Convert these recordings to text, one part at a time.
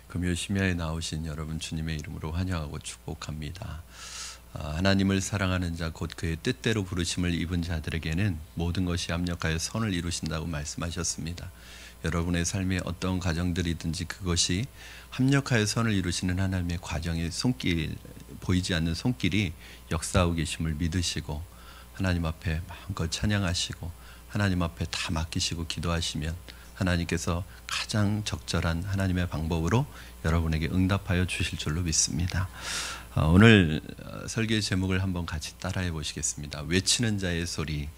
금요 심야에 나오신 여러분 주님의 이름으로 환영하고 축복합니다. 하나님을 사랑하는 자 곧 그의 뜻대로 부르심을 입은 자들에게는 모든 것이 합력하여 선을 이루신다고 말씀하셨습니다. 여러분의 삶에 어떤 과정들이든지 그것이 합력하여 선을 이루시는 하나님의 과정의 손길, 보이지 않는 손길이 역사하고 계심을 믿으시고 하나님 앞에 마음껏 찬양하시고 하나님 앞에 다 맡기시고 기도하시면 하나님께서 가장 적절한 하나님의 방법으로 여러분에게 응답하여 주실 줄로 믿습니다. 오늘 설교의 제목을 한번 같이 따라해 보시겠습니다. 외치는 자의 소리.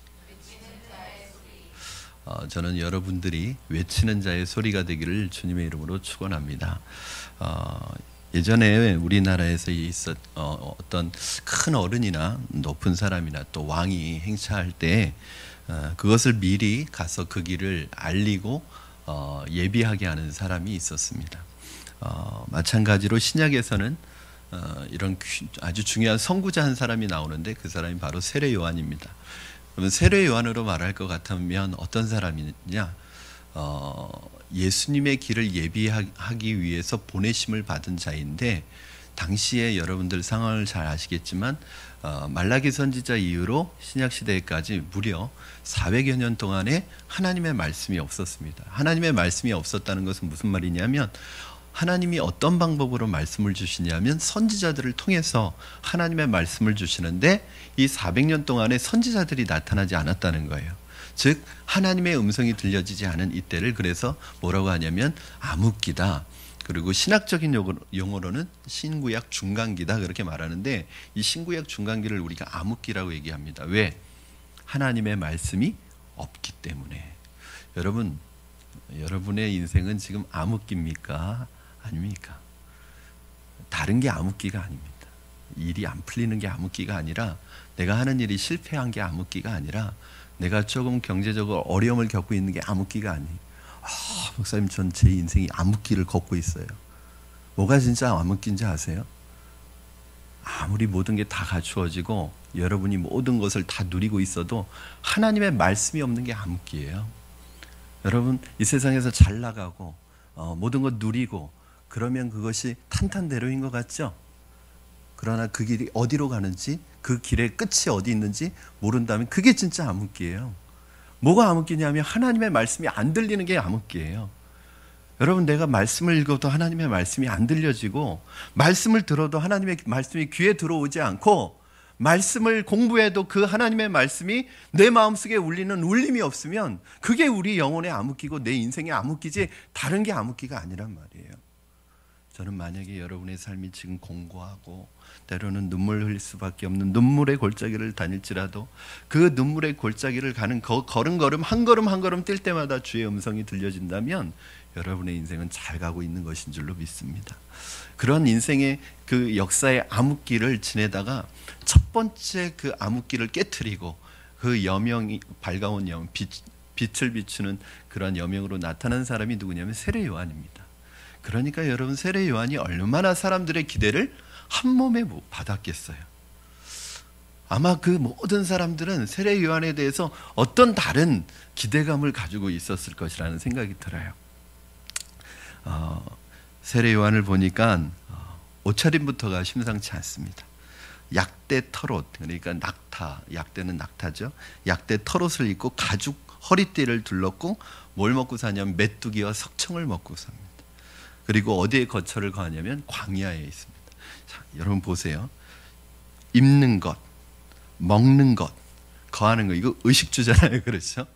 저는 여러분들이 외치는 자의 소리가 되기를 주님의 이름으로 축원합니다. 예전에 우리나라에서 어떤 큰 어른이나 높은 사람이나 또 왕이 행차할 때 그것을 미리 가서 그 길을 알리고 예비하게 하는 사람이 있었습니다. 마찬가지로 신약에서는 이런 아주 중요한 선구자 한 사람이 나오는데 그 사람이 바로 세례 요한입니다. 그러면 세례 요한으로 말할 것 같으면 어떤 사람이냐? 예수님의 길을 예비하기 위해서 보내심을 받은 자인데, 당시에 여러분들 상황을 잘 아시겠지만 말라기 선지자 이후로 신약 시대까지 무려 400여 년 동안에 하나님의 말씀이 없었습니다. 하나님의 말씀이 없었다는 것은 무슨 말이냐면, 하나님이 어떤 방법으로 말씀을 주시냐면 선지자들을 통해서 하나님의 말씀을 주시는데, 이 400년 동안에 선지자들이 나타나지 않았다는 거예요. 즉 하나님의 음성이 들려지지 않은 이때를 그래서 뭐라고 하냐면 암흑기다. 그리고 신학적인 용어로는 신구약 중간기다 그렇게 말하는데, 이 신구약 중간기를 우리가 암흑기라고 얘기합니다. 왜? 하나님의 말씀이 없기 때문에. 여러분, 여러분의 인생은 지금 암흑기입니까? 아닙니까? 다른 게 암흑기가 아닙니다. 일이 안 풀리는 게 암흑기가 아니라, 내가 하는 일이 실패한 게 암흑기가 아니라, 내가 조금 경제적으로 어려움을 겪고 있는 게 암흑기가 아니에요. 목사님, 전 제 인생이 암흑기를 걷고 있어요. 뭐가 진짜 암흑기인지 아세요? 아무리 모든 게 다 갖추어지고 여러분이 모든 것을 다 누리고 있어도 하나님의 말씀이 없는 게 암흑기예요. 여러분, 이 세상에서 잘 나가고 모든 것 누리고 그러면 그것이 탄탄대로인 것 같죠? 그러나 그 길이 어디로 가는지, 그 길의 끝이 어디 있는지 모른다면 그게 진짜 암흑기예요. 뭐가 암흑기냐면 하나님의 말씀이 안 들리는 게 암흑기예요. 여러분, 내가 말씀을 읽어도 하나님의 말씀이 안 들려지고, 말씀을 들어도 하나님의 말씀이 귀에 들어오지 않고, 말씀을 공부해도 그 하나님의 말씀이 내 마음속에 울리는 울림이 없으면 그게 우리 영혼의 암흑기고 내 인생의 암흑기지 다른 게 암흑기가 아니란 말이에요. 저는 만약에 여러분의 삶이 지금 공고하고 때로는 눈물 흘릴 수밖에 없는 눈물의 골짜기를 다닐지라도 그 눈물의 골짜기를 가는 걸음걸음 한 걸음 한 걸음 뛸 때마다 주의 음성이 들려진다면 여러분의 인생은 잘 가고 있는 것인 줄로 믿습니다. 그런 인생의 그 역사의 암흑기를 지내다가 첫 번째 그 암흑기를 깨트리고 그 여명이 밝아온 빛을 비추는 그런 여명으로 나타난 사람이 누구냐면 세례 요한입니다. 그러니까 여러분, 세례 요한이 얼마나 사람들의 기대를 한 몸에 받았겠어요. 아마 그 모든 사람들은 세례 요한에 대해서 어떤 다른 기대감을 가지고 있었을 것이라는 생각이 들어요. 세례 요한을 보니까 옷차림부터가 심상치 않습니다. 약대 털옷, 그러니까 낙타, 약대는 낙타죠. 약대 털옷을 입고 가죽 허리띠를 둘렀고, 뭘 먹고 사냐면 메뚜기와 석청을 먹고 삽니다. 그리고 어디에 거처를 거하냐면 광야에 있습니다. 자, 여러분 보세요. 입는 것, 먹는 것, 거하는 것, 이거 의식주잖아요. 그렇죠?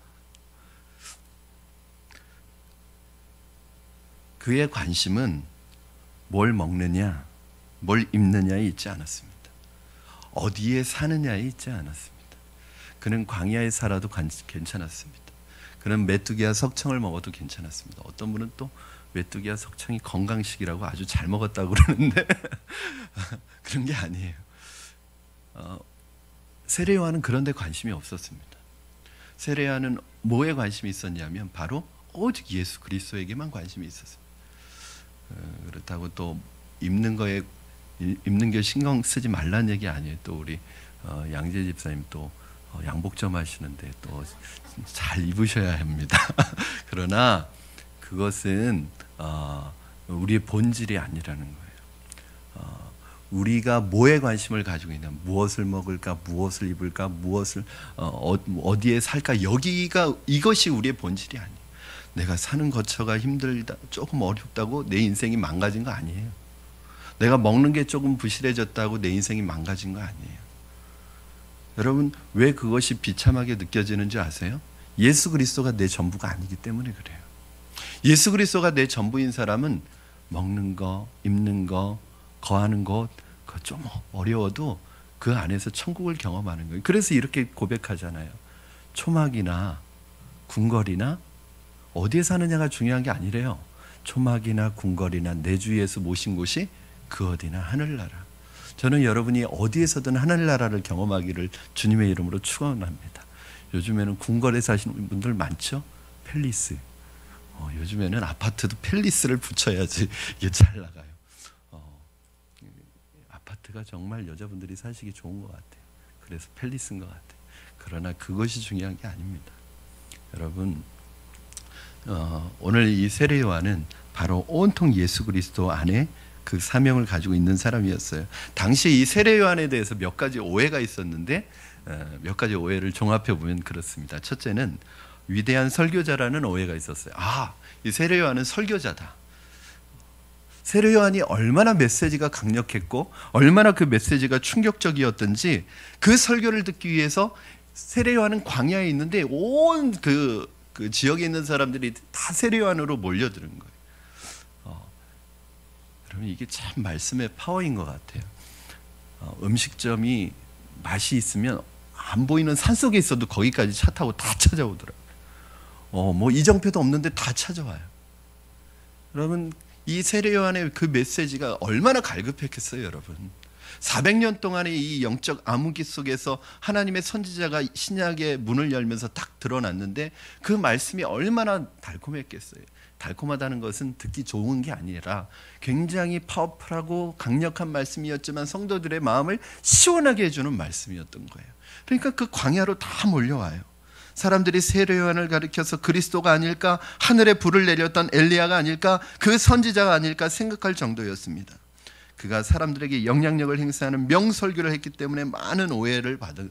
그의 관심은 뭘 먹느냐, 뭘 입느냐에 있지 않았습니다. 어디에 사느냐에 있지 않았습니다. 그는 광야에 살아도 괜찮았습니다. 그는 메뚜기와 석청을 먹어도 괜찮았습니다. 어떤 분은 또 메뚜기와 석청이 건강식이라고 아주 잘 먹었다고 그러는데 그런 게 아니에요. 세례 요한은 그런 데 관심이 없었습니다. 세례 요한은 뭐에 관심이 있었냐면 바로 오직 예수 그리스도에게만 관심이 있었습니다. 그렇다고 또 입는 게 신경 쓰지 말라는 얘기 아니에요. 또 우리 양재 집사님 또 양복 좀 하시는데 또 잘 입으셔야 합니다. 그러나 그것은 우리의 본질이 아니라는 거예요. 우리가 뭐에 관심을 가지고 있냐, 무엇을 먹을까, 무엇을 입을까, 무엇을 어디에 살까, 이것이 우리의 본질이 아니에요. 내가 사는 거처가 힘들다, 조금 어렵다고 내 인생이 망가진 거 아니에요. 내가 먹는 게 조금 부실해졌다고 내 인생이 망가진 거 아니에요. 여러분, 왜 그것이 비참하게 느껴지는지 아세요? 예수 그리스도가 내 전부가 아니기 때문에 그래요. 예수 그리스도가 내 전부인 사람은 먹는 거, 입는 거, 거하는 것, 그거 좀 어려워도 그 안에서 천국을 경험하는 거예요. 그래서 이렇게 고백하잖아요. 초막이나 궁궐이나 어디에 사느냐가 중요한 게 아니래요. 초막이나 궁궐이나 내 주 예수 모신 곳이 그 어디나 하늘나라. 저는 여러분이 어디에서든 하늘나라를 경험하기를 주님의 이름으로 축원합니다. 요즘에는 궁궐에 사시는 분들 많죠? 팰리스. 요즘에는 아파트도 팰리스를 붙여야지 이게 잘 나가요. 아파트가 정말 여자분들이 사시기 좋은 것 같아요. 그래서 팰리스인 것 같아요. 그러나 그것이 중요한 게 아닙니다. 여러분, 오늘 이 세례 요한은 바로 온통 예수 그리스도 안에 그 사명을 가지고 있는 사람이었어요. 당시 이 세례 요한에 대해서 몇 가지 오해가 있었는데 몇 가지 오해를 종합해 보면 그렇습니다. 첫째는 위대한 설교자라는 오해가 있었어요. 이 세례 요한은 설교자다. 세례 요한이 얼마나 메시지가 강력했고 얼마나 그 메시지가 충격적이었던지 그 설교를 듣기 위해서 세례 요한은 광야에 있는데 온 그 지역에 있는 사람들이 다 세례 요한으로 몰려드는 거예요. 여러분, 이게 참 말씀의 파워인 것 같아요. 음식점이 맛이 있으면 안 보이는 산속에 있어도 거기까지 차 타고 다 찾아오더라고요. 뭐 이정표도 없는데 다 찾아와요. 여러분, 이 세례 요한의 그 메시지가 얼마나 갈급했겠어요, 여러분. 400년 동안의 이 영적 암흑기 속에서 하나님의 선지자가 신약의 문을 열면서 딱 드러났는데 그 말씀이 얼마나 달콤했겠어요. 달콤하다는 것은 듣기 좋은 게 아니라 굉장히 파워풀하고 강력한 말씀이었지만 성도들의 마음을 시원하게 해주는 말씀이었던 거예요. 그러니까 그 광야로 다 몰려와요. 사람들이 세례 요한을 가리켜서 그리스도가 아닐까, 하늘에 불을 내렸던 엘리야가 아닐까, 그 선지자가 아닐까 생각할 정도였습니다. 그가 사람들에게 영향력을 행사하는 명설교를 했기 때문에 많은 오해를 받은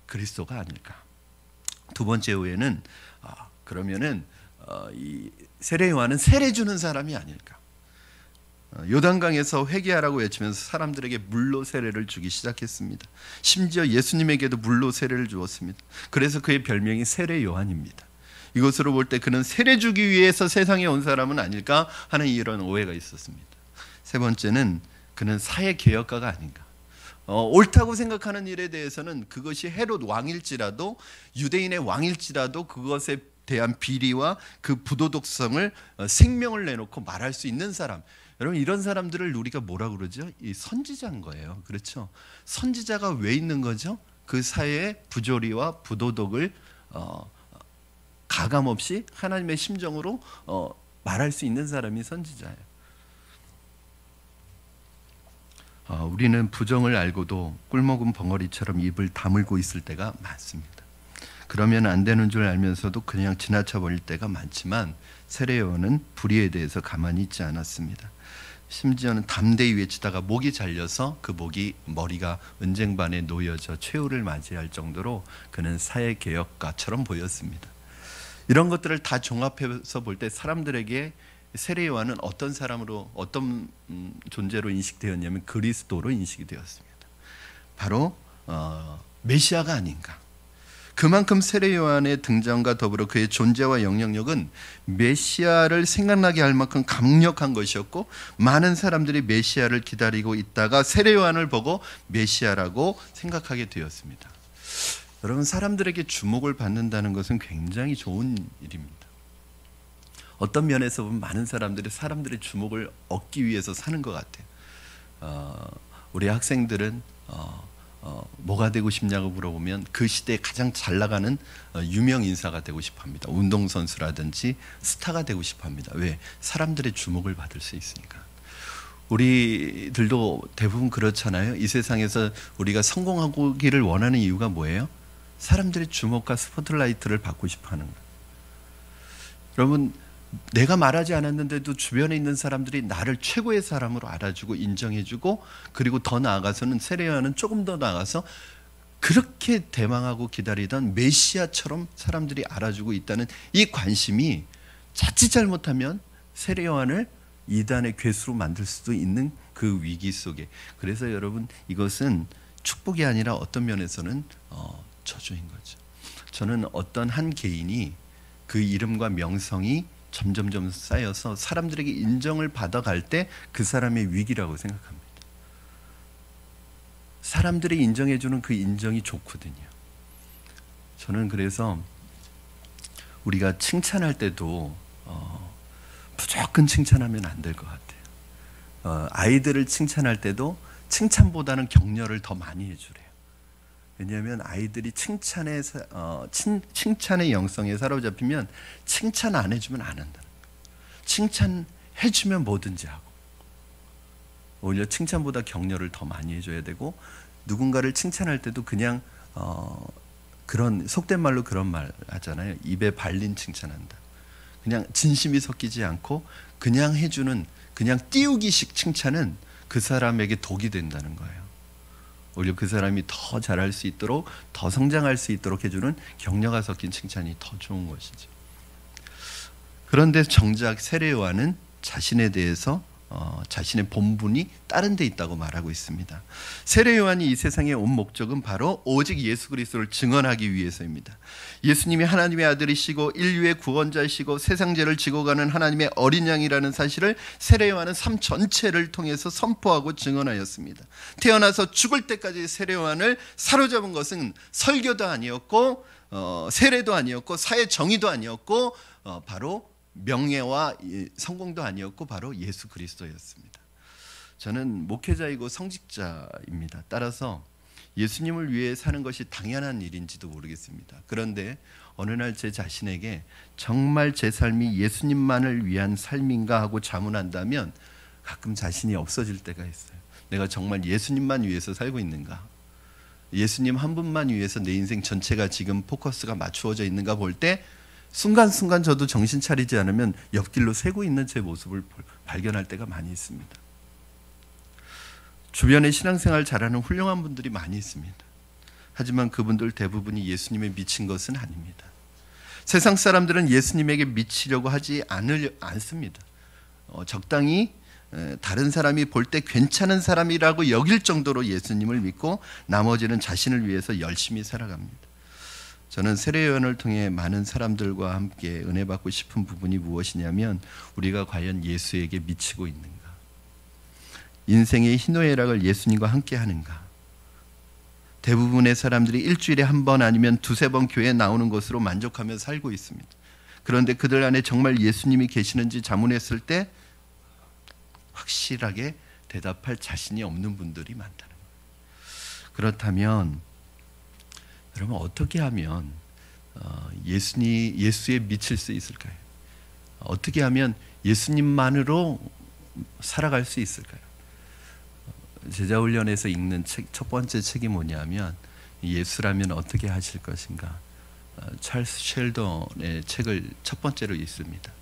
그리스도가 아닐까. 두 번째 오해는 그러면은 이 세례 요한은 세례 주는 사람이 아닐까. 요단강에서 회개하라고 외치면서 사람들에게 물로 세례를 주기 시작했습니다. 심지어 예수님에게도 물로 세례를 주었습니다. 그래서 그의 별명이 세례 요한입니다. 이것으로 볼 때 그는 세례 주기 위해서 세상에 온 사람은 아닐까 하는 이런 오해가 있었습니다. 세 번째는 그는 사회 개혁가가 아닌가. 옳다고 생각하는 일에 대해서는 그것이 헤롯 왕일지라도, 유대인의 왕일지라도 그것에 대한 비리와 그 부도덕성을 생명을 내놓고 말할 수 있는 사람. 여러분, 이런 사람들을 우리가 뭐라 그러죠? 이 선지자인 거예요. 그렇죠? 선지자가 왜 있는 거죠? 그 사회의 부조리와 부도덕을 가감없이 하나님의 심정으로 말할 수 있는 사람이 선지자예요. 우리는 부정을 알고도 꿀먹은 벙어리처럼 입을 다물고 있을 때가 많습니다. 그러면 안 되는 줄 알면서도 그냥 지나쳐 버릴 때가 많지만 세례 요한은 불의에 대해서 가만히 있지 않았습니다. 심지어는 담대히 외치다가 목이 잘려서 그 머리가 은쟁반에 놓여져 최후를 맞이할 정도로 그는 사회개혁가처럼 보였습니다. 이런 것들을 다 종합해서 볼 때 사람들에게 세례 요한은 어떤 사람으로, 어떤 존재로 인식되었냐면 그리스도로 인식이 되었습니다. 바로 메시아가 아닌가. 그만큼 세례 요한의 등장과 더불어 그의 존재와 영향력은 메시아를 생각나게 할 만큼 강력한 것이었고, 많은 사람들이 메시아를 기다리고 있다가 세례 요한을 보고 메시아라고 생각하게 되었습니다. 여러분, 사람들에게 주목을 받는다는 것은 굉장히 좋은 일입니다. 어떤 면에서 보면 많은 사람들이 사람들의 주목을 얻기 위해서 사는 것 같아요. 우리 학생들은 뭐가 되고 싶냐고 물어보면 그 시대에 가장 잘 나가는 유명 인사가 되고 싶어합니다. 운동선수라든지 스타가 되고 싶어합니다. 왜? 사람들의 주목을 받을 수 있으니까. 우리들도 대부분 그렇잖아요. 이 세상에서 우리가 성공하기를 원하는 이유가 뭐예요? 사람들의 주목과 스포트라이트를 받고 싶어하는 거예요. 여러분, 내가 말하지 않았는데도 주변에 있는 사람들이 나를 최고의 사람으로 알아주고 인정해주고, 그리고 더 나아가서는 세례 요한은 조금 더 나아가서 그렇게 대망하고 기다리던 메시아처럼 사람들이 알아주고 있다는 이 관심이 자칫 잘못하면 세례 요한을 이단의 괴수로 만들 수도 있는 그 위기 속에, 그래서 여러분 이것은 축복이 아니라 어떤 면에서는 저주인 거죠. 저는 어떤 한 개인이 그 이름과 명성이 점점점 쌓여서 사람들에게 인정을 받아갈 때 그 사람의 위기라고 생각합니다. 사람들이 인정해주는 그 인정이 좋거든요. 저는 그래서 우리가 칭찬할 때도 무조건 칭찬하면 안 될 것 같아요. 아이들을 칭찬할 때도 칭찬보다는 격려를 더 많이 해주래요. 왜냐하면 아이들이 칭찬의 영성에 사로잡히면 칭찬 안 해주면 안 한다는 거예요. 칭찬해주면 뭐든지 하고, 오히려 칭찬보다 격려를 더 많이 해줘야 되고, 누군가를 칭찬할 때도 그냥 그런 속된 말로 그런 말 하잖아요. 입에 발린 칭찬한다. 그냥 진심이 섞이지 않고 그냥 해주는, 그냥 띄우기식 칭찬은 그 사람에게 독이 된다는 거예요. 오히려 그 사람이 더 잘할 수 있도록, 더 성장할 수 있도록 해주는 격려가 섞인 칭찬이 더 좋은 것이죠. 그런데 정작 세례 요한은 자신에 대해서 자신의 본분이 다른 데 있다고 말하고 있습니다. 세례 요한이 이 세상에 온 목적은 바로 오직 예수 그리스도를 증언하기 위해서입니다. 예수님이 하나님의 아들이시고 인류의 구원자이시고 세상 죄를 지고 가는 하나님의 어린 양이라는 사실을 세례 요한은 삶 전체를 통해서 선포하고 증언하였습니다. 태어나서 죽을 때까지 세례 요한을 사로잡은 것은 설교도 아니었고 세례도 아니었고 사회 정의도 아니었고 바로 명예와 성공도 아니었고 바로 예수 그리스도였습니다. 저는 목회자이고 성직자입니다. 따라서 예수님을 위해 사는 것이 당연한 일인지도 모르겠습니다. 그런데 어느 날 제 자신에게 정말 제 삶이 예수님만을 위한 삶인가 하고 자문한다면 가끔 자신이 없어질 때가 있어요. 내가 정말 예수님만 위해서 살고 있는가? 예수님 한 분만 위해서 내 인생 전체가 지금 포커스가 맞추어져 있는가 볼 때 순간순간 저도 정신 차리지 않으면 옆길로 새고 있는 제 모습을 발견할 때가 많이 있습니다. 주변에 신앙생활 잘하는 훌륭한 분들이 많이 있습니다. 하지만 그분들 대부분이 예수님에 미친 것은 아닙니다. 세상 사람들은 예수님에게 미치려고 하지 않습니다. 적당히 다른 사람이 볼 때 괜찮은 사람이라고 여길 정도로 예수님을 믿고 나머지는 자신을 위해서 열심히 살아갑니다. 저는 세례 요한을 통해 많은 사람들과 함께 은혜 받고 싶은 부분이 무엇이냐면, 우리가 과연 예수에게 미치고 있는가? 인생의 희노애락을 예수님과 함께 하는가? 대부분의 사람들이 일주일에 한 번 아니면 두세 번 교회에 나오는 것으로 만족하며 살고 있습니다. 그런데 그들 안에 정말 예수님이 계시는지 자문했을 때 확실하게 대답할 자신이 없는 분들이 많다는 거예요. 그렇다면 여러분, 어떻게 하면 예수에 미칠 수 있을까요? 어떻게 하면 예수님만으로 살아갈 수 있을까요? 제자훈련에서 읽는 첫 번째 책이 뭐냐면 예수라면 어떻게 하실 것인가, 찰스 쉘던의 책을 첫 번째로 읽습니다.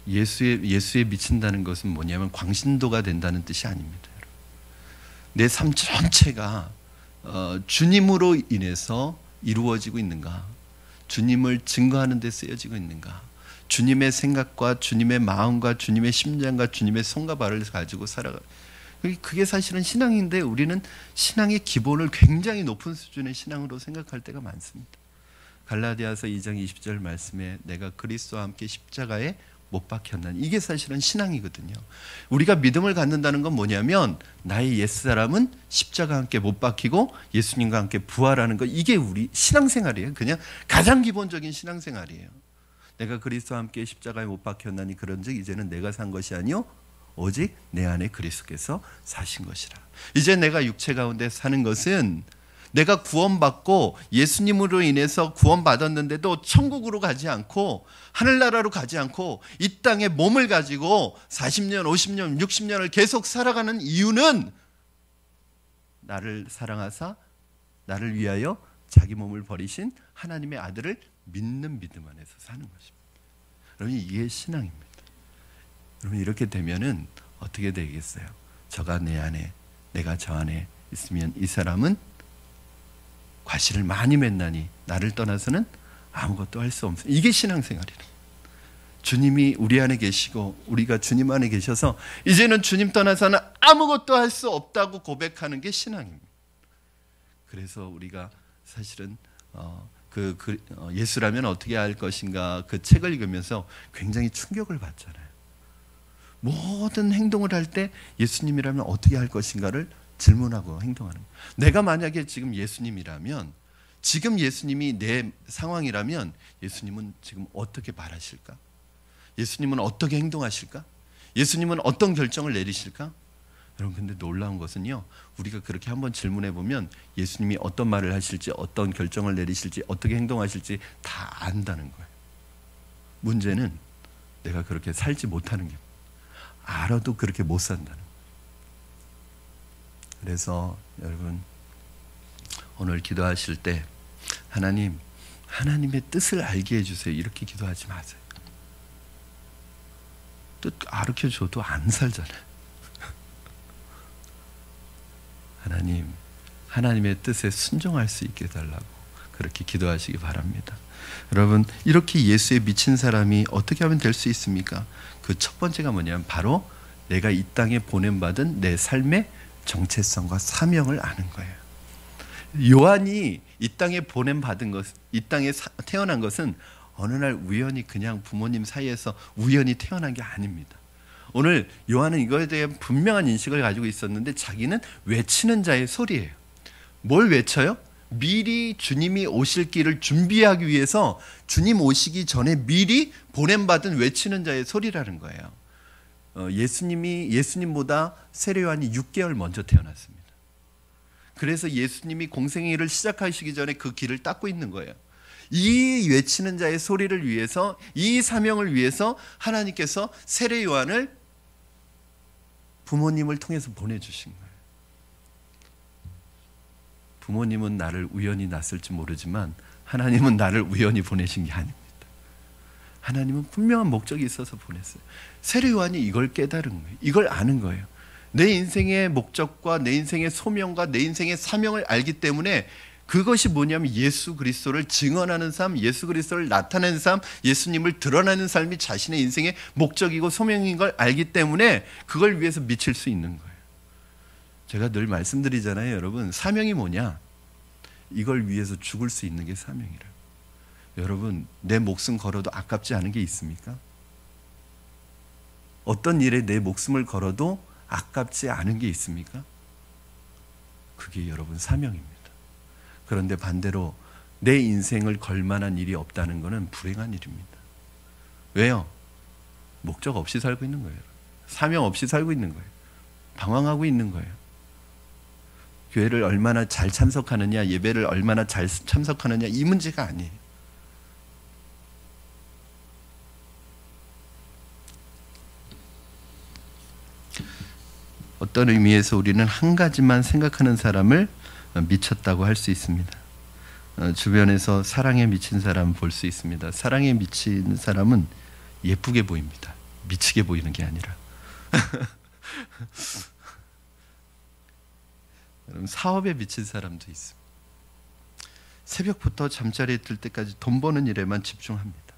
예수에 미친다는 것은 뭐냐면 광신도가 된다는 뜻이 아닙니다. 내 삶 전체가 주님으로 인해서 이루어지고 있는가, 주님을 증거하는 데 쓰여지고 있는가, 주님의 생각과 주님의 마음과 주님의 심장과 주님의 손과 발을 가지고 살아가. 그게 사실은 신앙인데 우리는 신앙의 기본을 굉장히 높은 수준의 신앙으로 생각할 때가 많습니다. 갈라디아서 2장 20절 말씀에 내가 그리스도와 함께 십자가에 못 박혔나니, 이게 사실은 신앙이거든요. 우리가 믿음을 갖는다는 건 뭐냐면 나의 옛사람은 십자가와 함께 못 박히고 예수님과 함께 부활하는 것, 이게 우리 신앙생활이에요. 그냥 가장 기본적인 신앙생활이에요. 내가 그리스도와 함께 십자가에 못 박혔나니 그런즉 이제는 내가 산 것이 아니요 오직 내 안에 그리스도께서 사신 것이라. 이제 내가 육체 가운데 사는 것은 내가 구원받고 예수님으로 인해서 구원받았는데도 천국으로 가지 않고 하늘나라로 가지 않고 이 땅에 몸을 가지고 40년, 50년, 60년을 계속 살아가는 이유는 나를 사랑하사 나를 위하여 자기 몸을 버리신 하나님의 아들을 믿는 믿음 안에서 사는 것입니다. 여러분, 이게 신앙입니다. 여러분, 이렇게 되면은 어떻게 되겠어요? 저가 내 안에, 내가 저 안에 있으면 이 사람은 과실을 많이 맺나니 나를 떠나서는 아무것도 할 수 없습니다. 이게 신앙생활이에요. 주님이 우리 안에 계시고 우리가 주님 안에 계셔서 이제는 주님 떠나서는 아무것도 할 수 없다고 고백하는 게 신앙입니다. 그래서 우리가 사실은 예수라면 어떻게 할 것인가 그 책을 읽으면서 굉장히 충격을 받잖아요. 모든 행동을 할 때 예수님이라면 어떻게 할 것인가를 질문하고 행동하는 거예요. 내가 만약에 지금 예수님이라면, 지금 예수님이 내 상황이라면 예수님은 지금 어떻게 말하실까? 예수님은 어떻게 행동하실까? 예수님은 어떤 결정을 내리실까? 여러분, 근데 놀라운 것은요, 우리가 그렇게 한번 질문해 보면 예수님이 어떤 말을 하실지, 어떤 결정을 내리실지, 어떻게 행동하실지 다 안다는 거예요. 문제는 내가 그렇게 살지 못하는 게, 알아도 그렇게 못 산다는 거예요. 그래서 여러분, 오늘 기도하실 때 하나님의 뜻을 알게 해주세요, 이렇게 기도하지 마세요. 뜻 가르쳐줘도 안 살잖아요. 하나님의 뜻에 순종할 수 있게 해달라고 그렇게 기도하시기 바랍니다. 여러분, 이렇게 예수에 미친 사람이 어떻게 하면 될 수 있습니까? 그 첫 번째가 뭐냐면 바로 내가 이 땅에 보냄받은 내 삶의 정체성과 사명을 아는 거예요. 요한이 이 땅에 보냄받은 것, 이 땅에 태어난 것은 어느 날 우연히 그냥 부모님 사이에서 우연히 태어난 게 아닙니다. 오늘 요한은 이거에 대한 분명한 인식을 가지고 있었는데 자기는 외치는 자의 소리예요. 뭘 외쳐요? 미리 주님이 오실 길을 준비하기 위해서 주님 오시기 전에 미리 보냄받은 외치는 자의 소리라는 거예요. 예수님보다 세례 요한이 6개월 먼저 태어났습니다. 그래서 예수님이 공생의 일을 시작하시기 전에 그 길을 닦고 있는 거예요. 이 외치는 자의 소리를 위해서, 이 사명을 위해서 하나님께서 세례 요한을 부모님을 통해서 보내주신 거예요. 부모님은 나를 우연히 낳았을지 모르지만 하나님은 나를 우연히 보내신 게 아닙니다. 하나님은 분명한 목적이 있어서 보냈어요. 세례 요한이 이걸 깨달은 거예요. 이걸 아는 거예요. 내 인생의 목적과 내 인생의 소명과 내 인생의 사명을 알기 때문에 그것이 뭐냐면 예수 그리스도를 증언하는 삶, 예수 그리스도를 나타내는 삶, 예수님을 드러내는 삶이 자신의 인생의 목적이고 소명인 걸 알기 때문에 그걸 위해서 미칠 수 있는 거예요. 제가 늘 말씀드리잖아요, 여러분. 사명이 뭐냐? 이걸 위해서 죽을 수 있는 게 사명이라고. 여러분, 내 목숨 걸어도 아깝지 않은 게 있습니까? 어떤 일에 내 목숨을 걸어도 아깝지 않은 게 있습니까? 그게 여러분 사명입니다. 그런데 반대로 내 인생을 걸 만한 일이 없다는 것은 불행한 일입니다. 왜요? 목적 없이 살고 있는 거예요. 사명 없이 살고 있는 거예요. 방황하고 있는 거예요. 교회를 얼마나 잘 참석하느냐, 예배를 얼마나 잘 참석하느냐, 이 문제가 아니에요. 어떤 의미에서 우리는 한 가지만 생각하는 사람을 미쳤다고 할 수 있습니다. 주변에서 사랑에 미친 사람 볼 수 있습니다. 사랑에 미친 사람은 예쁘게 보입니다. 미치게 보이는 게 아니라. 사업에 미친 사람도 있습니다. 새벽부터 잠자리에 들 때까지 돈 버는 일에만 집중합니다.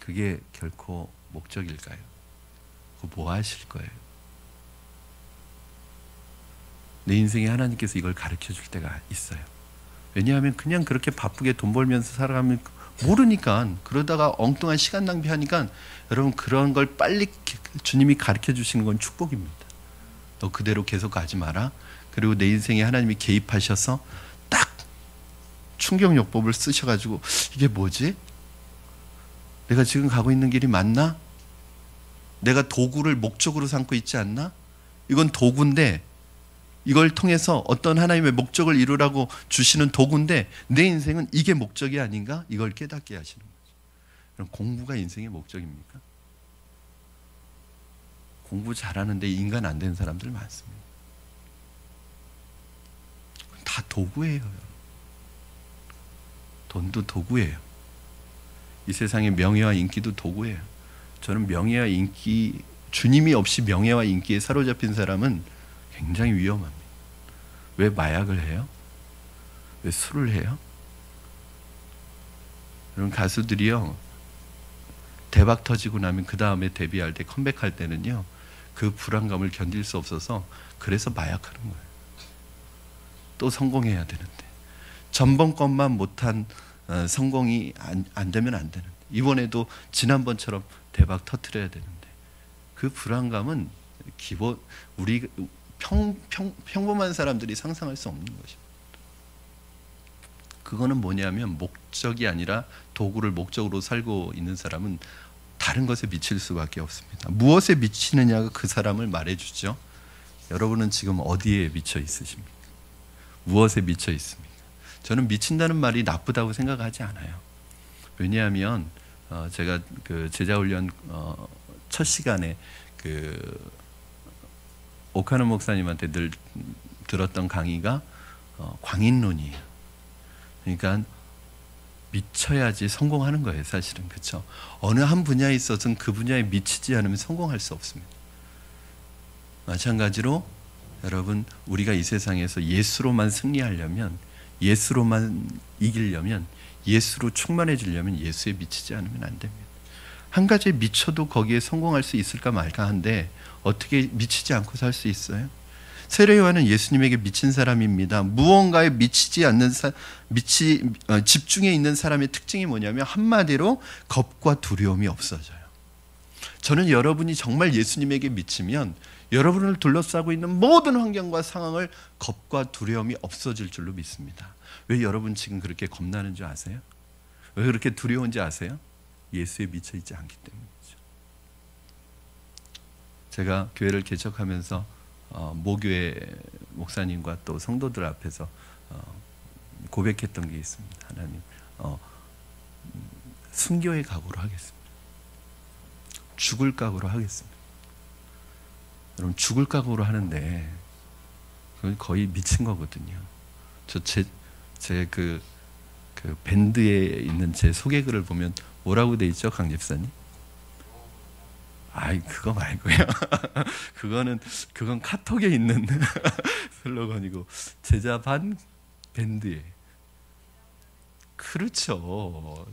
그게 결코 목적일까요? 그거 뭐 하실 거예요? 내 인생에 하나님께서 이걸 가르쳐 줄 때가 있어요. 왜냐하면 그냥 그렇게 바쁘게 돈 벌면서 살아가면 모르니까, 그러다가 엉뚱한 시간 낭비하니까, 여러분, 그런 걸 빨리 주님이 가르쳐 주시는 건 축복입니다. 너 그대로 계속 가지 마라. 그리고 내 인생에 하나님이 개입하셔서 딱 충격요법을 쓰셔가지고, 이게 뭐지? 내가 지금 가고 있는 길이 맞나? 내가 도구를 목적으로 삼고 있지 않나? 이건 도구인데, 이걸 통해서 어떤 하나님의 목적을 이루라고 주시는 도구인데 내 인생은 이게 목적이 아닌가? 이걸 깨닫게 하시는 거죠. 그럼 공부가 인생의 목적입니까? 공부 잘하는데 인간 안 되는 사람들 많습니다. 다 도구예요. 돈도 도구예요. 이 세상의 명예와 인기도 도구예요. 저는 명예와 인기, 주님이 없이 명예와 인기에 사로잡힌 사람은 굉장히 위험합니다. 왜 마약을 해요? 왜 술을 해요? 이런 가수들이요, 대박 터지고 나면 그 다음에 데뷔할 때, 컴백할 때는요, 그 불안감을 견딜 수 없어서 그래서 마약하는 거예요. 또 성공해야 되는데, 전번것만 못한 성공이 안 되면 안 되는데, 이번에도 지난번처럼 대박 터뜨려야 되는데, 그 불안감은 기본, 우리 평범한 사람들이 상상할 수 없는 것입니다. 그거는 뭐냐면, 목적이 아니라 도구를 목적으로 살고 있는 사람은 다른 것에 미칠 수밖에 없습니다. 무엇에 미치느냐가 그 사람을 말해주죠. 여러분은 지금 어디에 미쳐 있으십니까? 무엇에 미쳐 있습니까? 저는 미친다는 말이 나쁘다고 생각하지 않아요. 왜냐하면 제가 그 제자훈련 첫 시간에 그 오카노 목사님한테 늘 들었던 강의가 광인론이에요. 그러니까 미쳐야지 성공하는 거예요, 사실은. 그렇죠? 어느 한 분야에 있어서는 그 분야에 미치지 않으면 성공할 수 없습니다. 마찬가지로 여러분, 우리가 이 세상에서 예수로만 승리하려면, 예수로만 이기려면, 예수로 충만해지려면 예수에 미치지 않으면 안 됩니다. 한 가지에 미쳐도 거기에 성공할 수 있을까 말까 한데 어떻게 미치지 않고 살 수 있어요? 세례 요한은 예수님에게 미친 사람입니다. 무언가에 미치지 않는 집중해 있는 사람의 특징이 뭐냐면, 한마디로 겁과 두려움이 없어져요. 저는 여러분이 정말 예수님에게 미치면 여러분을 둘러싸고 있는 모든 환경과 상황을 겁과 두려움이 없어질 줄로 믿습니다. 왜 여러분 지금 그렇게 겁나는 줄 아세요? 왜 그렇게 두려운지 아세요? 예수에 미쳐 있지 않기 때문이죠. 제가 교회를 개척하면서 모교회 목사님과 또 성도들 앞에서 고백했던 게 있습니다. 하나님, 순교의 각오로 하겠습니다. 죽을 각오로 하겠습니다. 여러분, 죽을 각오로 하는데 그건 거의 미친 거거든요. 제 그 밴드에 있는 제 소개글을 보면 뭐라고 돼 있죠, 강 집사님? 아이, 그거 말고요. 그건 카톡에 있는 슬로건이고, 제자 반 밴드에. 그렇죠.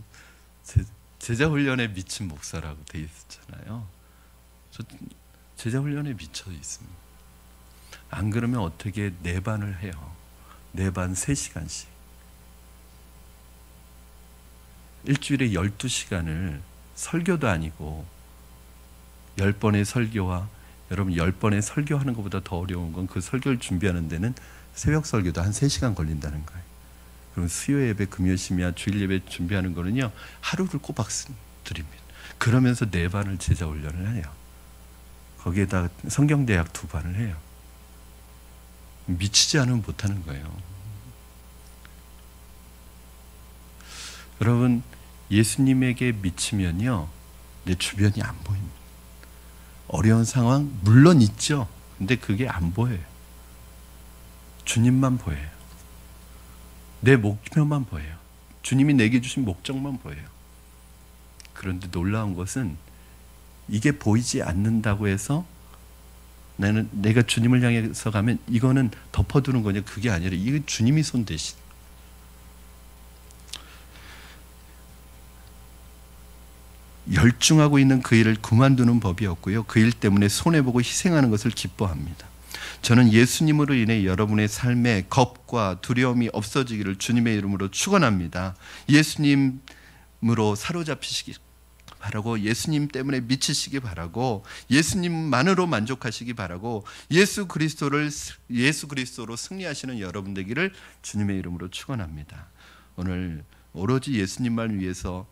제자 훈련에 미친 목사라고 돼 있었잖아요. 저 제자 훈련에 미쳐 있습니다. 안 그러면 어떻게 4반을 해요? 4반 3시간씩. 일주일에 12시간을 설교도 아니고 10번의 설교와, 여러분 10번의 설교하는 것보다 더 어려운 건 그 설교를 준비하는 데는 새벽 설교도 한 3시간 걸린다는 거예요. 그럼 수요 예배, 금요 심야, 주일 예배 준비하는 거는요, 하루를 꼬박 드립니다. 그러면서 4반을 제자 훈련을 해요. 거기에다 성경대학 2반을 해요. 미치지 않으면 못하는 거예요. 여러분, 예수님에게 미치면요, 내 주변이 안 보입니다. 어려운 상황 물론 있죠. 근데 그게 안 보여요. 주님만 보여요. 내 목표만 보여요. 주님이 내게 주신 목적만 보여요. 그런데 놀라운 것은, 이게 보이지 않는다고 해서 내가 주님을 향해서 가면 이거는 덮어두는 거냐, 그게 아니라 이게 주님이 손 대신. 열중하고 있는 그 일을 그만두는 법이 없고요, 그 일 때문에 손해보고 희생하는 것을 기뻐합니다. 저는 예수님으로 인해 여러분의 삶에 겁과 두려움이 없어지기를 주님의 이름으로 축원합니다. 예수님으로 사로잡히시기 바라고, 예수님 때문에 미치시기 바라고, 예수님만으로 만족하시기 바라고, 예수 그리스도로 승리하시는 여러분 되기를 주님의 이름으로 축원합니다. 오늘 오로지 예수님만 위해서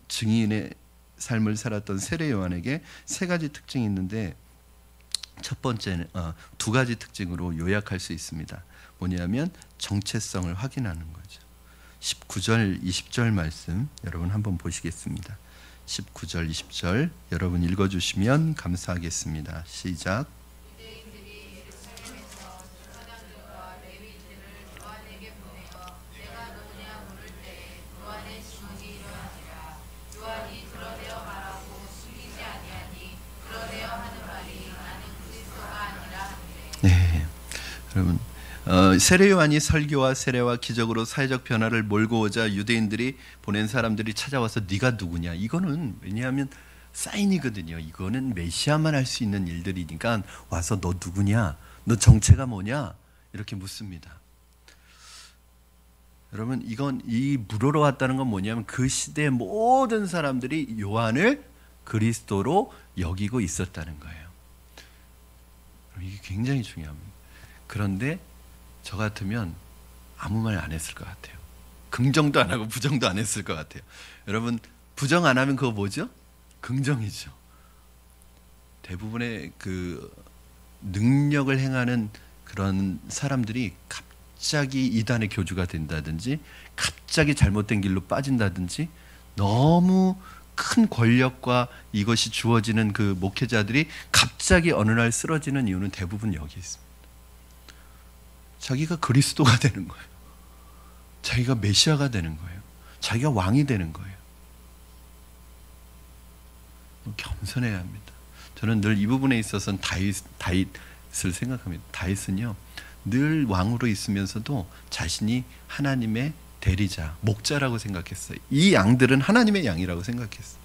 증인의 삶을 살았던 세례 요한에게 3가지 특징이 있는데, 첫 번째는 2가지 특징으로 요약할 수 있습니다. 뭐냐면 정체성을 확인하는 거죠. 19절 20절 말씀 여러분 한번 보시겠습니다. 19절 20절 여러분 읽어주시면 감사하겠습니다. 시작. 여러분, 세례 요한이 설교와 세례와 기적으로 사회적 변화를 몰고 오자 유대인들이 보낸 사람들이 찾아와서 네가 누구냐, 이거는 왜냐하면 사인이거든요. 이거는 메시아만 할 수 있는 일들이니까 와서 너 누구냐, 너 정체가 뭐냐, 이렇게 묻습니다. 여러분, 이 물으러 왔다는 건 뭐냐면 그 시대의 모든 사람들이 요한을 그리스도로 여기고 있었다는 거예요. 이게 굉장히 중요합니다. 그런데 저 같으면 아무 말 안 했을 것 같아요. 긍정도 안 하고 부정도 안 했을 것 같아요. 여러분, 부정 안 하면 그거 뭐죠? 긍정이죠. 대부분의 그 능력을 행하는 그런 사람들이 갑자기 이단의 교주가 된다든지 갑자기 잘못된 길로 빠진다든지 너무 큰 권력과 이것이 주어지는 그 목회자들이 갑자기 어느 날 쓰러지는 이유는 대부분 여기 있습니다. 자기가 그리스도가 되는 거예요. 자기가 메시아가 되는 거예요. 자기가 왕이 되는 거예요. 겸손해야 합니다. 저는 늘 이 부분에 있어서는 다윗을 생각합니다. 다윗은요, 늘 왕으로 있으면서도 자신이 하나님의 대리자, 목자라고 생각했어요. 이 양들은 하나님의 양이라고 생각했어요.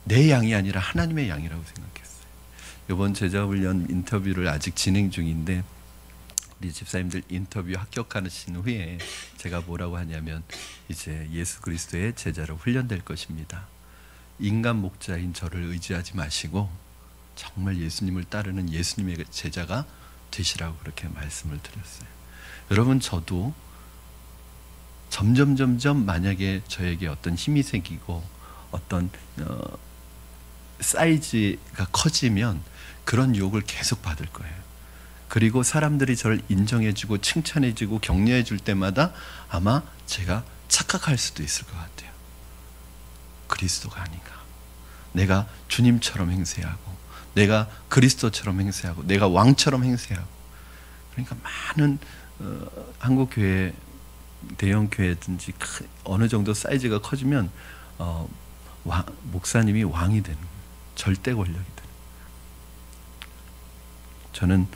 내 양이 아니라 하나님의 양이라고 생각했어요. 이번 제자훈련 인터뷰를 아직 진행 중인데 우리 집사님들 인터뷰 합격하신 후에 제가 뭐라고 하냐면 이제 예수 그리스도의 제자로 훈련될 것입니다. 인간 목자인 저를 의지하지 마시고 정말 예수님을 따르는 예수님의 제자가 되시라고 그렇게 말씀을 드렸어요. 여러분, 저도 점점 만약에 저에게 어떤 힘이 생기고 어떤 사이즈가 커지면 그런 유혹을 계속 받을 거예요. 그리고 사람들이 저를 인정해주고 칭찬해주고 격려해줄 때마다 아마 제가 착각할 수도 있을 것 같아요. 그리스도가 아닌가, 내가 주님처럼 행세하고 내가 그리스도처럼 행세하고 내가 왕처럼 행세하고. 그러니까 많은 한국교회 대형 교회든지 어느 정도 사이즈가 커지면 목사님이 왕이 되는 거예요. 절대 권력이 되는 거예요. 저는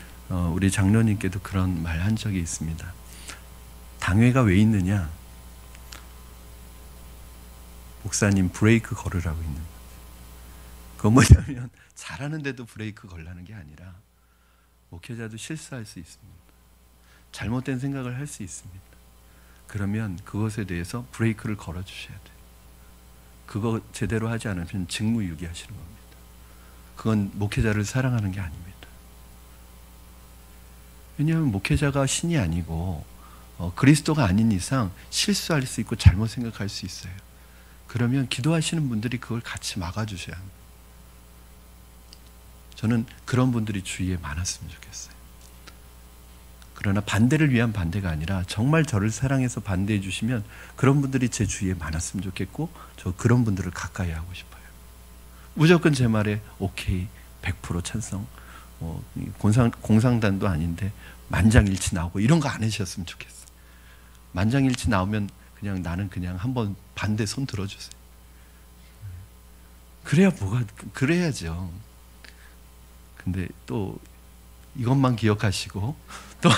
우리 장로님께도 그런 말 한 적이 있습니다. 당회가 왜 있느냐? 목사님 브레이크 걸으라고 있는 거예요. 그건 뭐냐면 잘하는데도 브레이크 걸라는 게 아니라 목회자도 실수할 수 있습니다. 잘못된 생각을 할 수 있습니다. 그러면 그것에 대해서 브레이크를 걸어주셔야 돼요. 그거 제대로 하지 않으면 직무유기하시는 겁니다. 그건 목회자를 사랑하는 게 아닙니다. 왜냐하면 목회자가 신이 아니고 그리스도가 아닌 이상 실수할 수 있고 잘못 생각할 수 있어요. 그러면 기도하시는 분들이 그걸 같이 막아주셔야 합니다. 저는 그런 분들이 주위에 많았으면 좋겠어요. 그러나 반대를 위한 반대가 아니라 정말 저를 사랑해서 반대해 주시면 그런 분들이 제 주위에 많았으면 좋겠고 저 그런 분들을 가까이 하고 싶어요. 무조건 제 말에 오케이 100% 찬성, 공상단도 아닌데 만장일치 나오고 이런 거 안 하셨으면 좋겠어요. 만장일치 나오면 그냥 나는 그냥 한번 반대 손 들어주세요. 그래야 그래야죠. 근데 또 이것만 기억하시고 또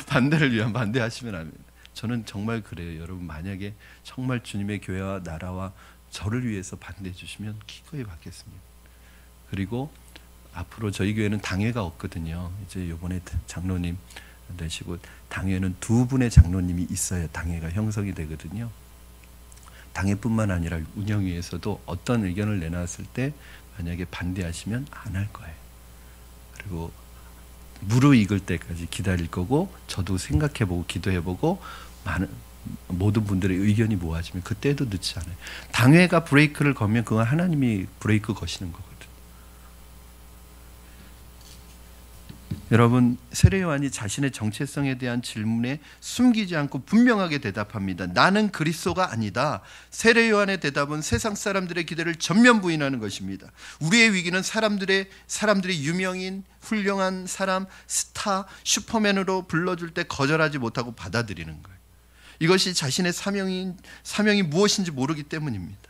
반대를 위한 반대하시면 안 됩니다. 저는 정말 그래요. 여러분, 만약에 정말 주님의 교회와 나라와 저를 위해서 반대해 주시면 기꺼이 받겠습니다. 그리고 앞으로 저희 교회는 당회가 없거든요. 이제 이번에 장로님 되시고 당회는 2분의 장로님이 있어야 당회가 형성이 되거든요. 당회뿐만 아니라 운영위에서도 어떤 의견을 내놨을 때 만약에 반대하시면 안 할 거예요. 그리고 무르익을 때까지 기다릴 거고 저도 생각해보고 기도해보고 모든 분들의 의견이 모아지면 그때도 늦지 않아요. 당회가 브레이크를 걸면 그건 하나님이 브레이크 거시는 거거든요. 여러분, 세례 요한이 자신의 정체성에 대한 질문에 숨기지 않고 분명하게 대답합니다. 나는 그리스도가 아니다. 세례 요한의 대답은 세상 사람들의 기대를 전면 부인하는 것입니다. 우리의 위기는 사람들이 유명인, 훌륭한 사람, 스타, 슈퍼맨으로 불러줄 때 거절하지 못하고 받아들이는 거예요. 이것이 자신의 사명이 무엇인지 모르기 때문입니다.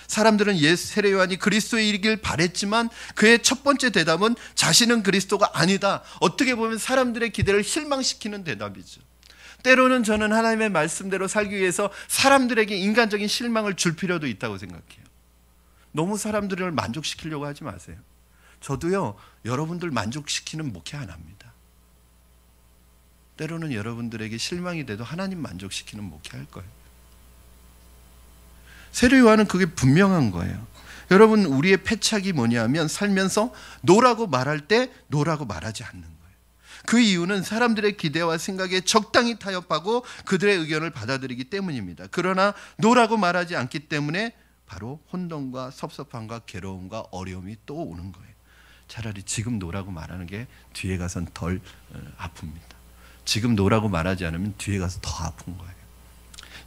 사람들은 세례 요한이 그리스도이길 바랬지만 그의 첫 번째 대답은 자신은 그리스도가 아니다. 어떻게 보면 사람들의 기대를 실망시키는 대답이죠. 때로는 저는 하나님의 말씀대로 살기 위해서 사람들에게 인간적인 실망을 줄 필요도 있다고 생각해요. 너무 사람들을 만족시키려고 하지 마세요. 저도요, 여러분들 만족시키는 목회 안 합니다. 때로는 여러분들에게 실망이 돼도 하나님 만족시키는 목회할 거예요. 세례 요한은 그게 분명한 거예요. 여러분, 우리의 패착이 뭐냐면 살면서 노라고 말할 때 노라고 말하지 않는 거예요. 그 이유는 사람들의 기대와 생각에 적당히 타협하고 그들의 의견을 받아들이기 때문입니다. 그러나 노라고 말하지 않기 때문에 바로 혼돈과 섭섭함과 괴로움과 어려움이 또 오는 거예요. 차라리 지금 노라고 말하는 게 뒤에 가선 덜 아픕니다. 지금 노라고 말하지 않으면 뒤에 가서 더 아픈 거예요.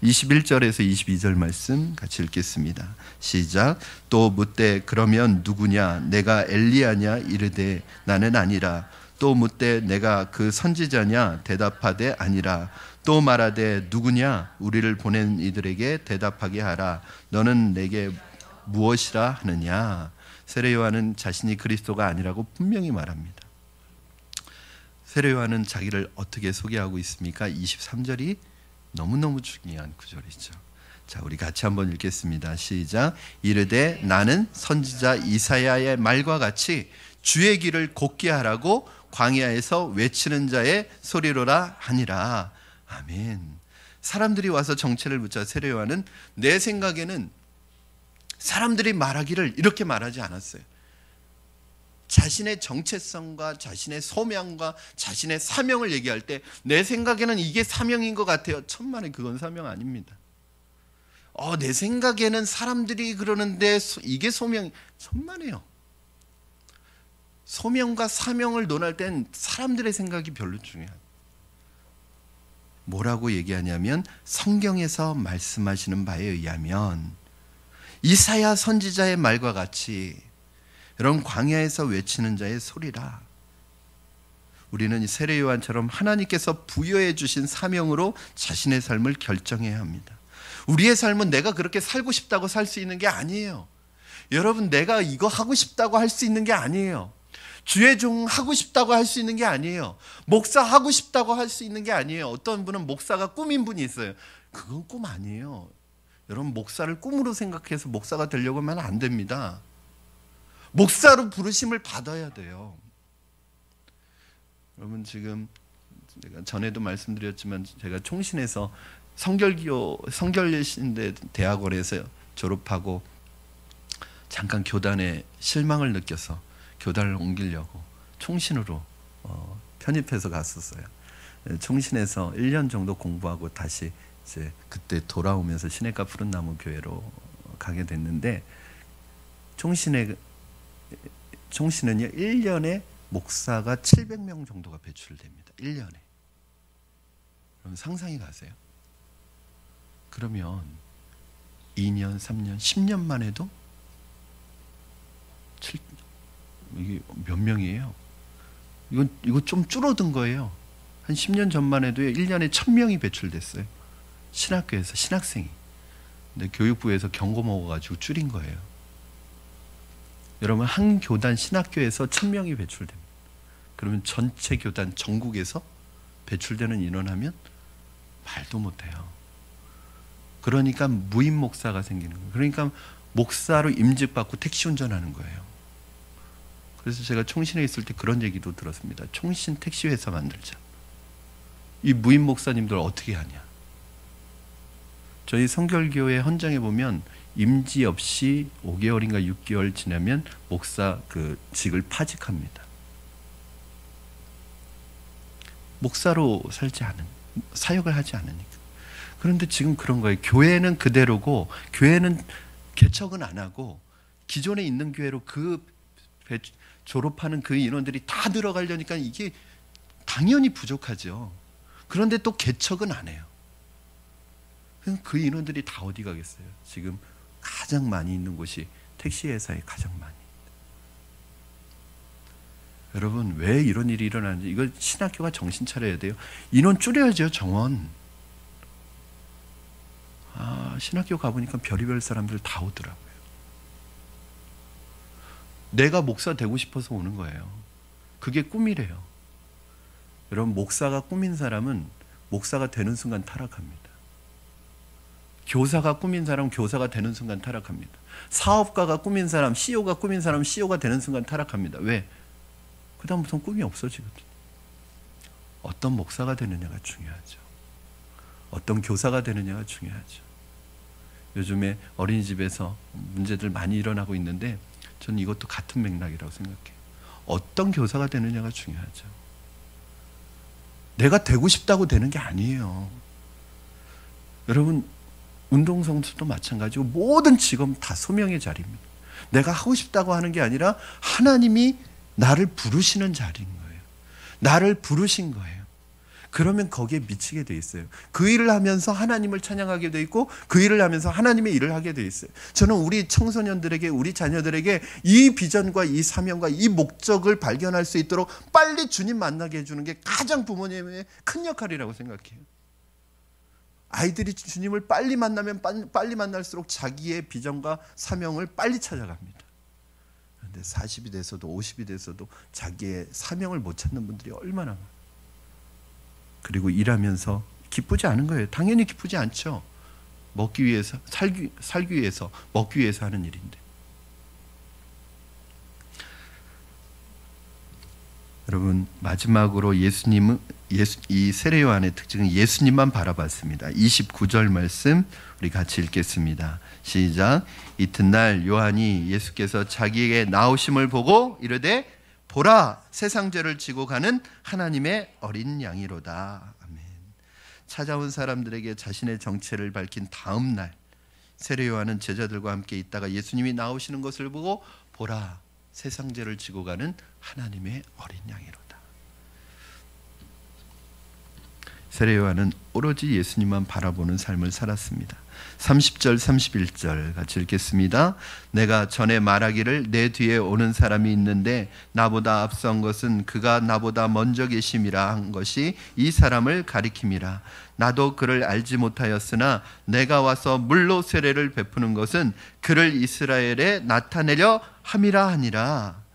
21절에서 22절 말씀 같이 읽겠습니다. 시작. 또 묻되 그러면 누구냐? 내가 엘리야냐? 이르되 나는 아니라. 또 묻되 내가 그 선지자냐? 대답하되 아니라. 또 말하되 누구냐? 우리를 보낸 이들에게 대답하게 하라. 너는 내게 무엇이라 하느냐? 세례 요한은 자신이 그리스도가 아니라고 분명히 말합니다. 세례 요한은 자기를 어떻게 소개하고 있습니까? 23절이 너무너무 중요한 구절이죠. 자, 우리 같이 한번 읽겠습니다. 시작. 이르되 나는 선지자 이사야의 말과 같이 주의 길을 곱게 하라고 광야에서 외치는 자의 소리로라 하니라. 아멘. 사람들이 와서 정체를 묻자 세례 요한은 내 생각에는 사람들이 말하기를 이렇게 말하지 않았어요. 자신의 정체성과 자신의 소명과 자신의 사명을 얘기할 때 내 생각에는 이게 사명인 것 같아요. 천만에 그건 사명 아닙니다. 내 생각에는 사람들이 그러는데 이게 소명, 천만에요. 소명과 사명을 논할 땐 사람들의 생각이 별로 중요해요. 뭐라고 얘기하냐면 성경에서 말씀하시는 바에 의하면 이사야 선지자의 말과 같이 여러분 광야에서 외치는 자의 소리라. 우리는 세례 요한처럼 하나님께서 부여해 주신 사명으로 자신의 삶을 결정해야 합니다. 우리의 삶은 내가 그렇게 살고 싶다고 살 수 있는 게 아니에요. 여러분, 내가 이거 하고 싶다고 할 수 있는 게 아니에요. 주의 종 하고 싶다고 할 수 있는 게 아니에요. 목사 하고 싶다고 할 수 있는 게 아니에요. 어떤 분은 목사가 꿈인 분이 있어요. 그건 꿈 아니에요. 여러분, 목사를 꿈으로 생각해서 목사가 되려고 하면 안 됩니다. 목사로 부르심을 받아야 돼요. 여러분, 지금 제가 전에도 말씀드렸지만 제가 총신에서 성결신대 대학원에서 졸업하고 잠깐 교단에 실망을 느껴서 교단을 옮기려고 총신으로 편입해서 갔었어요. 총신에서 1년 정도 공부하고 다시 이제 그때 돌아오면서 시내가 푸른 나무 교회로 가게 됐는데 총신은요 1년에 목사가 700명 정도가 배출됩니다. 1년에. 그럼 상상이 가세요. 그러면 2년, 3년, 10년만 해도 이게 몇 명이에요? 이거 좀 줄어든 거예요. 한 10년 전만 해도 1년에 1000명이 배출됐어요. 신학교에서 신학생이. 근데 교육부에서 경고 먹어가지고 줄인 거예요. 여러분, 한 교단 신학교에서 1000명이 배출됩니다. 그러면 전체 교단 전국에서 배출되는 인원하면 말도 못해요. 그러니까 무임 목사가 생기는 거예요. 그러니까 목사로 임직받고 택시 운전하는 거예요. 그래서 제가 총신에 있을 때 그런 얘기도 들었습니다. 총신 택시 회사 만들자. 이 무임 목사님들 어떻게 하냐. 저희 성결교회 헌장에 보면 임지 없이 5개월인가 6개월 지나면 목사 그 직을 파직합니다. 목사로 살지 않은, 사역을 하지 않으니까. 그런데 지금 그런 거예요. 교회는 그대로고 교회는 개척은 안 하고 기존에 있는 교회로 졸업하는 그 인원들이 다 들어가려니까 이게 당연히 부족하죠. 그런데 또 개척은 안 해요. 그 인원들이 다 어디 가겠어요? 지금 가장 많이 있는 곳이 택시 회사에 가장 많이. 여러분, 왜 이런 일이 일어나는지, 이거 신학교가 정신 차려야 돼요. 인원 줄여야죠. 정원. 신학교 가보니까 별의별 사람들 다 오더라고요. 내가 목사 되고 싶어서 오는 거예요. 그게 꿈이래요. 여러분, 목사가 꿈인 사람은 목사가 되는 순간 타락합니다. 교사가 꿈인 사람은 교사가 되는 순간 타락합니다. 사업가가 꿈인 사람, CEO가 꿈인 사람은 CEO가 되는 순간 타락합니다. 왜? 그 다음부터는 꿈이 없어지거든요. 어떤 목사가 되느냐가 중요하죠. 어떤 교사가 되느냐가 중요하죠. 요즘에 어린이집에서 문제들 많이 일어나고 있는데 저는 이것도 같은 맥락이라고 생각해요. 어떤 교사가 되느냐가 중요하죠. 내가 되고 싶다고 되는 게 아니에요. 여러분, 운동선수도 마찬가지고 모든 직업은 다 소명의 자리입니다. 내가 하고 싶다고 하는 게 아니라 하나님이 나를 부르시는 자리인 거예요. 나를 부르신 거예요. 그러면 거기에 미치게 돼 있어요. 그 일을 하면서 하나님을 찬양하게 돼 있고 그 일을 하면서 하나님의 일을 하게 돼 있어요. 저는 우리 청소년들에게, 우리 자녀들에게 이 비전과 이 사명과 이 목적을 발견할 수 있도록 빨리 주님 만나게 해주는 게 가장 부모님의 큰 역할이라고 생각해요. 아이들이 주님을 빨리 만나면 빨리 만날수록 자기의 비전과 사명을 빨리 찾아갑니다. 그런데 40이 돼서도 50이 돼서도 자기의 사명을 못 찾는 분들이 얼마나 많아요. 그리고 일하면서 기쁘지 않은 거예요. 당연히 기쁘지 않죠. 먹기 위해서, 살기 위해서, 먹기 위해서 하는 일인데. 여러분, 마지막으로 이 세례 요한의 특징은 예수님만 바라봤습니다. 29절 말씀 우리 같이 읽겠습니다. 시작. 이튿날 요한이 예수께서 자기에게 나오심을 보고 이르되 보라, 세상 죄를 지고 가는 하나님의 어린 양이로다. 아멘. 찾아온 사람들에게 자신의 정체를 밝힌 다음 날 세례 요한은 제자들과 함께 있다가 예수님이 나오시는 것을 보고 보라, 세상 죄를 지고 가는 하나님의 어린 양이로다. 세례 요한은 오로지 예수님만 바라보는 삶을 살았습니다. 30절 31절 같이 읽겠습니다. 내가 전에 말하기를 내 뒤에 오는 사람이 있는데 나보다 앞선 것은 그가 나보다 먼저 계심이라 한 것이 이 사람을 가리킴이라. 나도 그를 알지 못하였으나 내가 와서 물로 세례를 베푸는 것은 그를 이스라엘에 나타내려 함이라 하니라.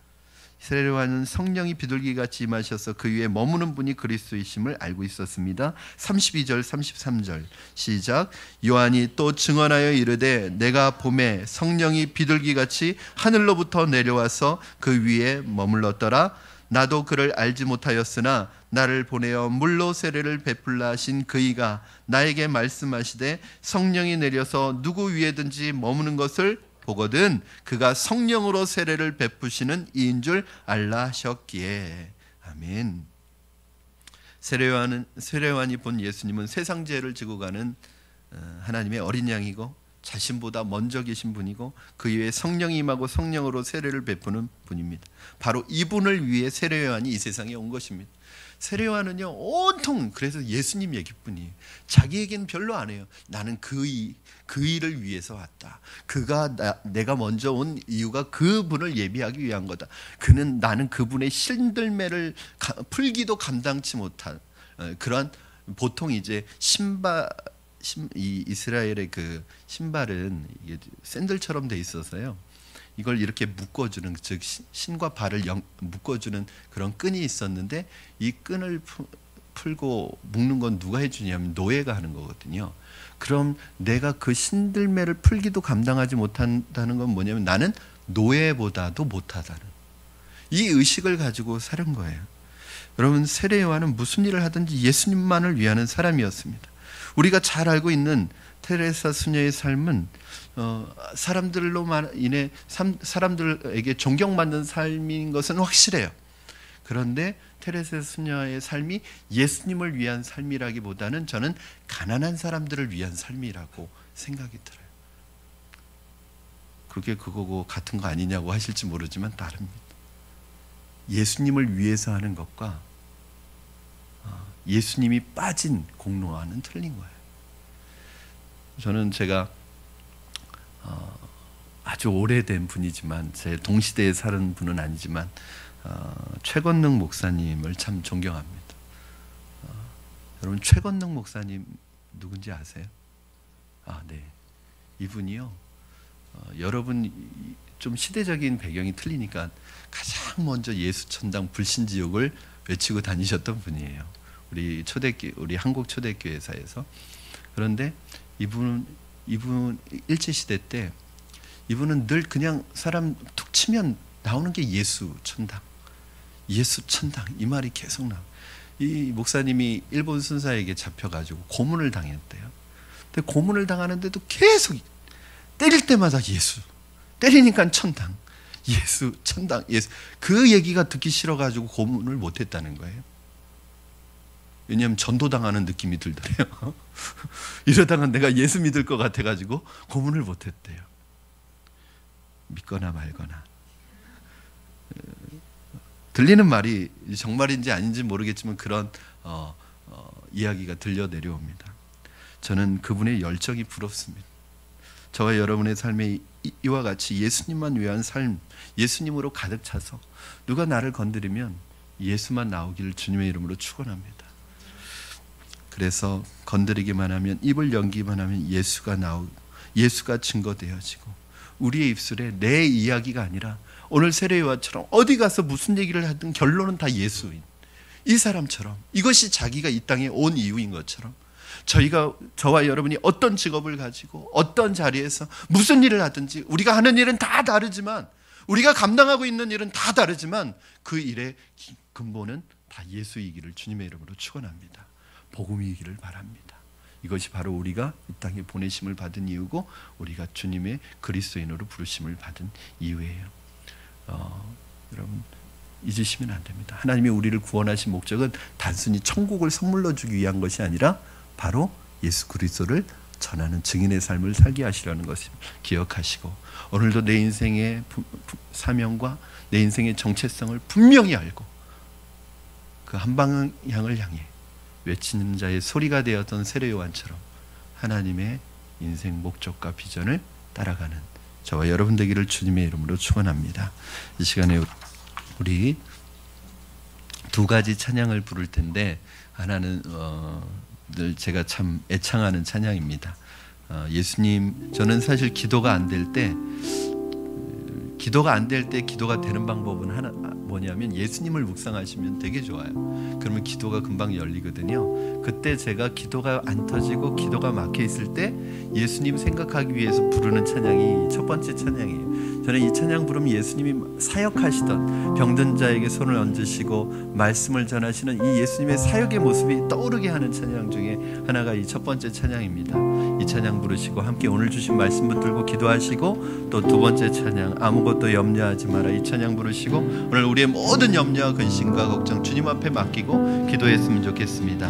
세례 요한은 성령이 비둘기같이 임하셔서 그 위에 머무는 분이 그리스도이심을 알고 있었습니다. 32절 33절 시작. 요한이 또 증언하여 이르되 내가 봄에 성령이 비둘기같이 하늘로부터 내려와서 그 위에 머물렀더라. 나도 그를 알지 못하였으나 나를 보내어 물로 세례를 베풀라 하신 그이가 나에게 말씀하시되 성령이 내려서 누구 위에든지 머무는 것을 보거든 그가 성령으로 세례를 베푸시는 이인 줄 알라 하셨기에. 아멘. 세례 요한이 본 예수님은 세상 죄를 지고 가는 하나님의 어린 양이고 자신보다 먼저 계신 분이고 그 위에 성령이 임하고 성령으로 세례를 베푸는 분입니다. 바로 이분을 위해 세례 요한이 이 세상에 온 것입니다. 세례 요한은요 온통 그래서 예수님 얘기뿐이에요. 자기에겐 별로 안 해요. 나는 그 일을 위해서 왔다. 내가 먼저 온 이유가 그분을 예비하기 위한 거다. 나는 그분의 신들매를 풀기도 감당치 못한 그런 보통 이제 이스라엘의 그 신발은 이게 샌들처럼 돼 있어서요. 이걸 이렇게 묶어주는, 즉 신과 발을 묶어주는 그런 끈이 있었는데 이 끈을 풀고 묶는 건 누가 해주냐면 노예가 하는 거거든요. 그럼 내가 그 신들매를 풀기도 감당하지 못한다는 건 뭐냐면 나는 노예보다도 못하다는 이 의식을 가지고 사는 거예요. 여러분, 세례 요한은 무슨 일을 하든지 예수님만을 위하는 사람이었습니다. 우리가 잘 알고 있는 테레사 수녀의 삶은 사람들로 인해 사람들에게 존경받는 삶인 것은 확실해요. 그런데 테레사 수녀의 삶이 예수님을 위한 삶이라기보다는 저는 가난한 사람들을 위한 삶이라고 생각이 들어요. 그게 그거고 같은 거 아니냐고 하실지 모르지만 다릅니다. 예수님을 위해서 하는 것과 예수님이 빠진 공로와는 틀린 거예요. 저는 제가 아주 오래된 분이지만 제 동시대에 사는 분은 아니지만 최건능 목사님을 참 존경합니다. 여러분, 최건능 목사님 누군지 아세요? 네. 이분이요. 여러분 좀 시대적인 배경이 틀리니까 가장 먼저 예수 천당 불신지옥을 외치고 다니셨던 분이에요. 우리 한국 초대교회사에서. 그런데 이분 일제 시대 때 이분은 늘 그냥 사람 툭 치면 나오는 게 예수 천당 이 말이 계속 나. 이 목사님이 일본 순사에게 잡혀가지고 고문을 당했대요. 근데 고문을 당하는데도 계속 때릴 때마다 예수, 때리니까 천당, 예수, 천당, 예수. 그 얘기가 듣기 싫어가지고 고문을 못했다는 거예요. 왜냐하면 전도당하는 느낌이 들더래요. 이러다가 내가 예수 믿을 것 같아가지고 고문을 못했대요. 믿거나 말거나. 들리는 말이 정말인지 아닌지 모르겠지만 그런 이야기가 들려 내려옵니다. 저는 그분의 열정이 부럽습니다. 저와 여러분의 삶에 이와 같이 예수님만 위한 삶, 예수님으로 가득 차서 누가 나를 건드리면 예수만 나오기를 주님의 이름으로 축원합니다. 그래서 건드리기만 하면, 입을 열기만 하면 예수가 나오고 예수가 증거되어지고, 우리의 입술에 내 이야기가 아니라 오늘 세례요한처럼 어디 가서 무슨 얘기를 하든 결론은 다 예수인 이 사람처럼, 이것이 자기가 이 땅에 온 이유인 것처럼, 저와 여러분이 어떤 직업을 가지고 어떤 자리에서 무슨 일을 하든지 우리가 하는 일은 다 다르지만, 우리가 감당하고 있는 일은 다 다르지만 그 일의 근본은 다 예수이기를 주님의 이름으로 축원합니다. 복음이기를 바랍니다. 이것이 바로 우리가 이 땅에 보내심을 받은 이유고, 우리가 주님의 그리스도인으로 부르심을 받은 이유예요. 여러분 잊으시면 안 됩니다. 하나님이 우리를 구원하신 목적은 단순히 천국을 선물로 주기 위한 것이 아니라 바로 예수 그리스도를 전하는 증인의 삶을 살게 하시려는 것을 기억하시고, 오늘도 내 인생의 사명과 내 인생의 정체성을 분명히 알고 그 한 방향을 향해 외치는 자의 소리가 되었던 세례요한처럼 하나님의 인생 목적과 비전을 따라가는 저와 여러분 되기를 주님의 이름으로 축원합니다. 이 시간에 우리 두 가지 찬양을 부를 텐데, 하나는 늘 제가 참 애창하는 찬양입니다. 저는 사실 기도가 안 될 때 기도가 되는 방법은 뭐냐면 예수님을 묵상하시면 되게 좋아요. 그러면 기도가 금방 열리거든요. 그때 제가 기도가 안 터지고 기도가 막혀 있을 때 예수님 생각하기 위해서 부르는 찬양이 첫 번째 찬양이에요. 저는 이 찬양 부르면 예수님이 사역하시던 병든 자에게 손을 얹으시고 말씀을 전하시는 이 예수님의 사역의 모습이 떠오르게 하는 찬양 중에 하나가 이 첫 번째 찬양입니다. 이 찬양 부르시고 함께 오늘 주신 말씀 붙들고 기도하시고, 또 두 번째 찬양 아무것도 염려하지 마라, 이 찬양 부르시고 오늘 우리의 모든 염려와 근심과 걱정 주님 앞에 맡기고 기도했으면 좋겠습니다.